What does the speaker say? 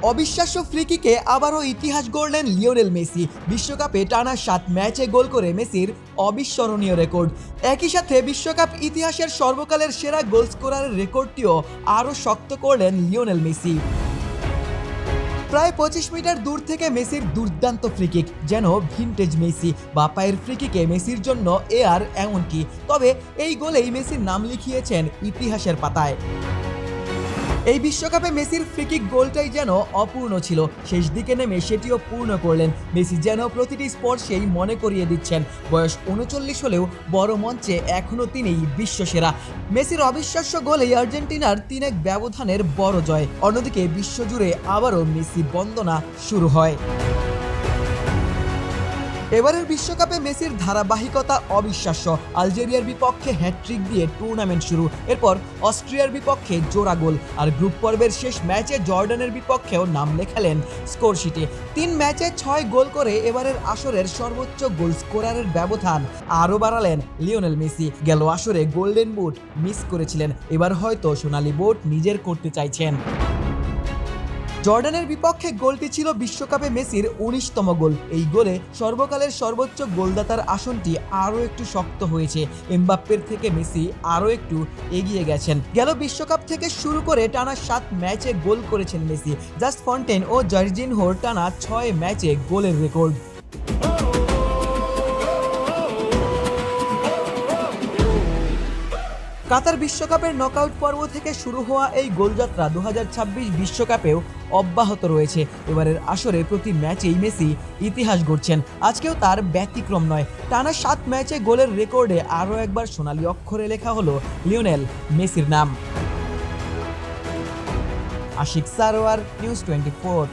অবিশ্বাস্য ফ্রি কিকে আবারও ইতিহাস গড়লেন লিওনেল মেসি। বিশ্বকাপে টানা 7 ম্যাচে গোল করে মেসির অবিস্মরণীয় রেকর্ড। একই সাথে বিশ্বকাপ ইতিহাসের সর্বকালের সেরা গোল স্কোরারের রেকর্ডটিও আরও শক্ত করলেন লিওনেল মেসি। প্রায় 25 মিটার দূর থেকে মেসির দুর্দান্ত ফ্রিকিক, যেন ভিনটেজ মেসি। বা পায়ের ফ্রিকিকে মেসির জন্য আর এমন কি, তবে এই গোলেই মেসির নাম লিখিয়েছেন ইতিহাসের পাতায়। এই বিশ্বকাপে মেসির ফ্রিকিক গোলটাই যেন অপূর্ণ ছিল, শেষ দিকে নেমে সেটিও পূর্ণ করলেন মেসি। যেন প্রতিটি স্পর্শেই মনে করিয়ে দিচ্ছেন বয়স 39 হলেও বড় মঞ্চে এখনও তিনিই বিশ্বসেরা। মেসির অবিশ্বাস্য গোলেই আর্জেন্টিনার 3-1 ব্যবধানের বড় জয়। অন্যদিকে বিশ্বজুড়ে আবারও মেসি বন্দনা শুরু হয়। এবারের বিশ্বকাপে মেসির ধারাবাহিকতা অবিশ্বাস্য। আলজেরিয়ার বিপক্ষে হ্যাটট্রিক দিয়ে টুর্নামেন্ট শুরু, এরপর অস্ট্রিয়ার বিপক্ষে জোড়া গোল, আর গ্রুপ পর্বের শেষ ম্যাচে জর্ডানের বিপক্ষেও নাম লেখালেন স্কোরশিটে। 3 ম্যাচে 6 গোল করে এবারের আসরের সর্বোচ্চ গোল স্কোরারের ব্যবধান আরও বাড়ালেন লিওনেল মেসি। গেল আসরে গোল্ডেন বুট মিস করেছিলেন, এবার হয়তো সোনালি বুট নিজের করতে চাইছেন। জর্ডানের বিপক্ষে গোলটি ছিল বিশ্বকাপে মেসির 19তম গোল। এই গোলে সর্বকালের সর্বোচ্চ গোলদাতার আসনটি আরও একটু শক্ত হয়েছে। এমবাপ্পের থেকে মেসি আরও একটু এগিয়ে গেছেন। গেল বিশ্বকাপ থেকে শুরু করে টানা 7 ম্যাচে গোল করেছেন মেসি। জাস্ট ফন্টেন ও জর্জিনহোর টানা 6 ম্যাচে গোলের রেকর্ড। কাতার বিশ্বকাপের নকআউট পর্ব থেকে শুরু হওয়া এই গোলযাত্রা 2026 বিশ্বকাপেও অব্যাহত রয়েছে। এবারের আসরে প্রতি ম্যাচেই মেসি ইতিহাস গড়ছেন, আজকেও তার ব্যতিক্রম নয়। টানা 7 ম্যাচে গোলের রেকর্ডে আরও একবার সোনালী অক্ষরে লেখা হলো লিওনেল মেসির নাম। আশিক সারোয়ার, নিউজ 24।